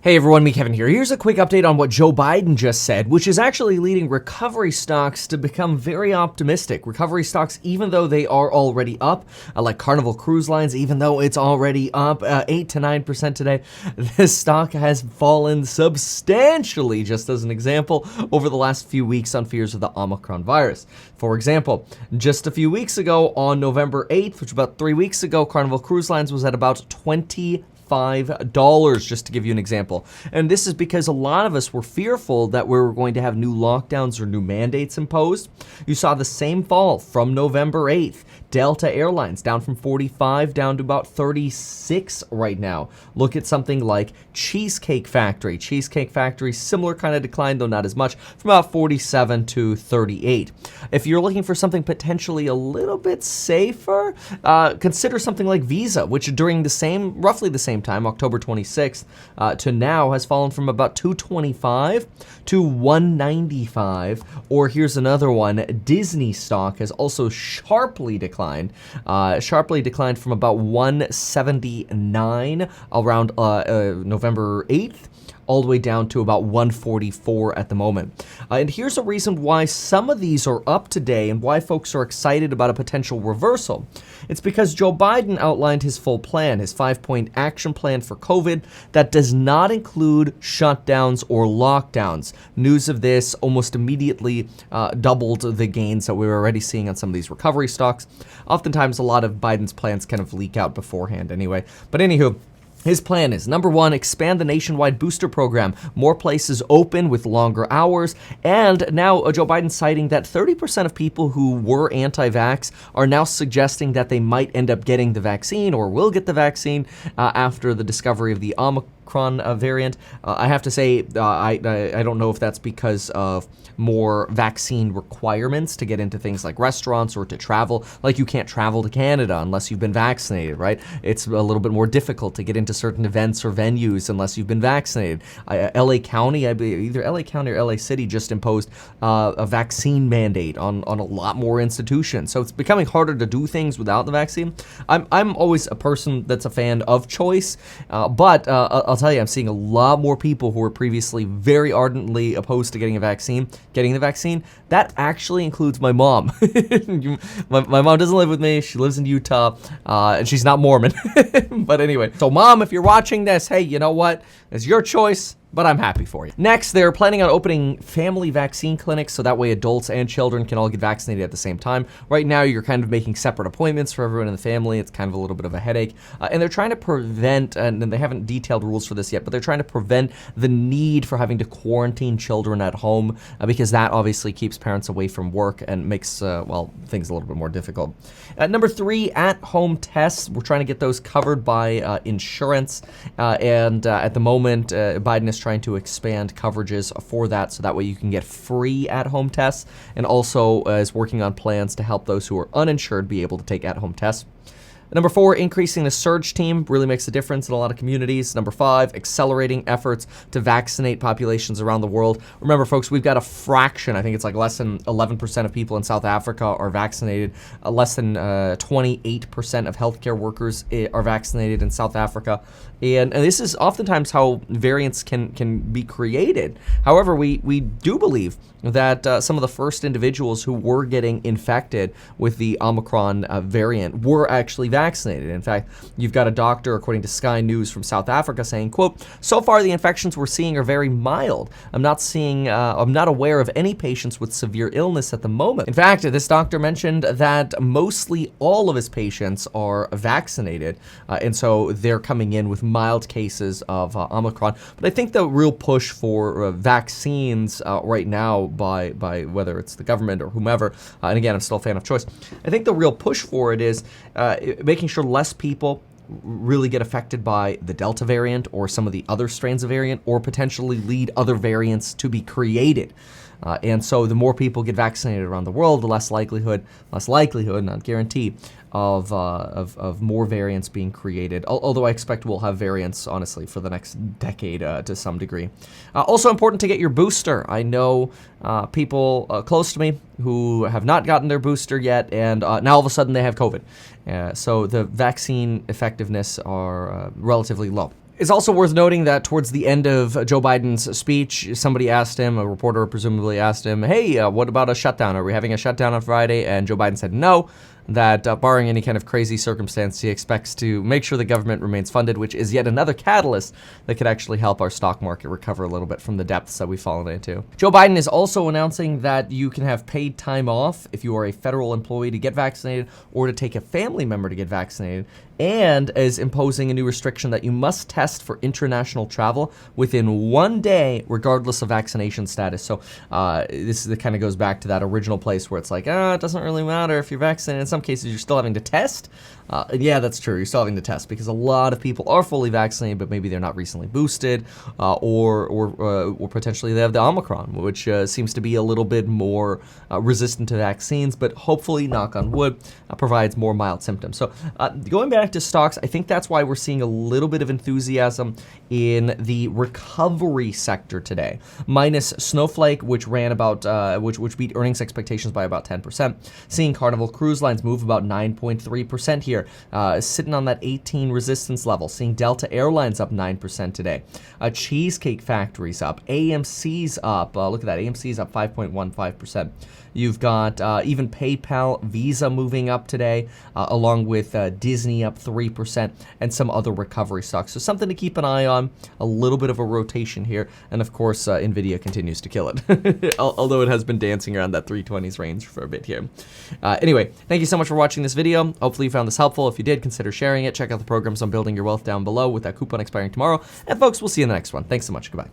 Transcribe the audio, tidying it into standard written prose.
Hey everyone, me Kevin here. Here's a quick update on what Joe Biden just said, which is actually leading recovery stocks to become very optimistic. Recovery stocks, even though they are already up, like Carnival Cruise Lines, even though it's already up 8 to 9% today, this stock has fallen substantially, just as an example, over the last few weeks on fears of the Omicron virus. For example, just a few weeks ago on November 8th, which was about 3 weeks ago, Carnival Cruise Lines was at about $25, just to give you an example. And this is because a lot of us were fearful that we were going to have new lockdowns or new mandates imposed. You saw the same fall from November 8th. Delta Airlines down from 45 down to about 36 right now. Look at something like Cheesecake Factory. Cheesecake Factory, similar kind of decline, though not as much, from about 47 to 38. If you're looking for something potentially a little bit safer, consider something like Visa, which during roughly the same time, October 26th to now, has fallen from about 225 to 195. Or here's another one, Disney stock has also sharply declined from about 179 around November 8th, all the way down to about 144 at the moment. And here's a reason why some of these are up today and why folks are excited about a potential reversal. It's because Joe Biden outlined his full plan, his 5-point action plan for COVID that does not include shutdowns or lockdowns. News of this almost immediately doubled the gains that we were already seeing on some of these recovery stocks. Oftentimes, a lot of Biden's plans kind of leak out beforehand anyway. But anywho, his plan is, number one, expand the nationwide booster program, more places open with longer hours, and now Joe Biden citing that 30% of people who were anti-vax are now suggesting that they might end up getting the vaccine or will get the vaccine after the discovery of the Omicron variant. I have to say, I don't know if that's because of more vaccine requirements to get into things like restaurants or to travel. Like, you can't travel to Canada unless you've been vaccinated, right? It's a little bit more difficult to get into certain events or venues unless you've been vaccinated. LA County, I believe either LA County or LA City just imposed a vaccine mandate on a lot more institutions. So it's becoming harder to do things without the vaccine. I'm always a person that's a fan of choice, but I'll tell you, I'm seeing a lot more people who were previously very ardently opposed to getting the vaccine. That actually includes my mom. My mom doesn't live with me. She lives in Utah, and she's not Mormon. But anyway, so Mom, if you're watching this, hey, you know what? It's your choice, but I'm happy for you. Next, they're planning on opening family vaccine clinics so that way adults and children can all get vaccinated at the same time. Right now, you're kind of making separate appointments for everyone in the family. It's kind of a little bit of a headache. And they're trying to prevent, and they haven't detailed rules for this yet, but they're trying to prevent the need for having to quarantine children at home because that obviously keeps parents away from work and makes, things a little bit more difficult. Number 3, at-home tests. We're trying to get those covered by insurance. And at the moment, Biden is trying to expand coverages for that so that way you can get free at-home tests, and also is working on plans to help those who are uninsured be able to take at-home tests. Number 4, increasing the surge team really makes a difference in a lot of communities. Number 5, accelerating efforts to vaccinate populations around the world. Remember, folks, we've got a fraction. I think it's like less than 11% of people in South Africa are vaccinated. Less than 28% of healthcare workers are vaccinated in South Africa. And this is oftentimes how variants can be created. However, we do believe that some of the first individuals who were getting infected with the Omicron variant were actually vaccinated. In fact, you've got a doctor, according to Sky News from South Africa, saying, quote, "So far the infections we're seeing are very mild. I'm not aware of any patients with severe illness at the moment." In fact, this doctor mentioned that mostly all of his patients are vaccinated, and so they're coming in with mild cases of Omicron. But I think the real push for vaccines right now by whether it's the government or whomever, and again, I'm still a fan of choice, I think the real push for it is making sure less people really get affected by the Delta variant or some of the other strains of variant, or potentially lead other variants to be created. And so the more people get vaccinated around the world, the less likelihood, not guarantee, of more variants being created. Although I expect we'll have variants, honestly, for the next decade to some degree. Also important to get your booster. I know people close to me who have not gotten their booster yet, and now all of a sudden they have COVID. So the vaccine effectiveness are relatively low. It's also worth noting that towards the end of Joe Biden's speech, somebody asked him, a reporter presumably asked him, hey, what about a shutdown? Are we having a shutdown on Friday? And Joe Biden said no, that barring any kind of crazy circumstance, he expects to make sure the government remains funded, which is yet another catalyst that could actually help our stock market recover a little bit from the depths that we've fallen into. Joe Biden is also announcing that you can have paid time off if you are a federal employee to get vaccinated or to take a family member to get vaccinated, and is imposing a new restriction that you must test for international travel within 1 day, regardless of vaccination status. So this kind of goes back to that original place where it's like, it doesn't really matter if you're vaccinated. In some cases, you're still having to test. Yeah, that's true. You're still having to test because a lot of people are fully vaccinated, but maybe they're not recently boosted, or potentially they have the Omicron, which seems to be a little bit more resistant to vaccines, but hopefully, knock on wood, provides more mild symptoms. So going back to stocks, I think that's why we're seeing a little bit of enthusiasm in the recovery sector today. Minus Snowflake, which ran about, which beat earnings expectations by about 10%. Seeing Carnival Cruise Lines move about 9.3% here, sitting on that 18 resistance level. Seeing Delta Airlines up 9% today. Cheesecake Factory's up. AMC's up. Look at that. AMC's up 5.15%. You've got even PayPal, Visa moving up today, along with Disney up 3%, and some other recovery stocks. So something to keep an eye on, a little bit of a rotation here, and of course, NVIDIA continues to kill it, although it has been dancing around that 320s range for a bit here. Anyway, thank you so much for watching this video. Hopefully you found this helpful. If you did, consider sharing it. Check out the programs on Building Your Wealth down below with that coupon expiring tomorrow. And folks, we'll see you in the next one. Thanks so much. Goodbye.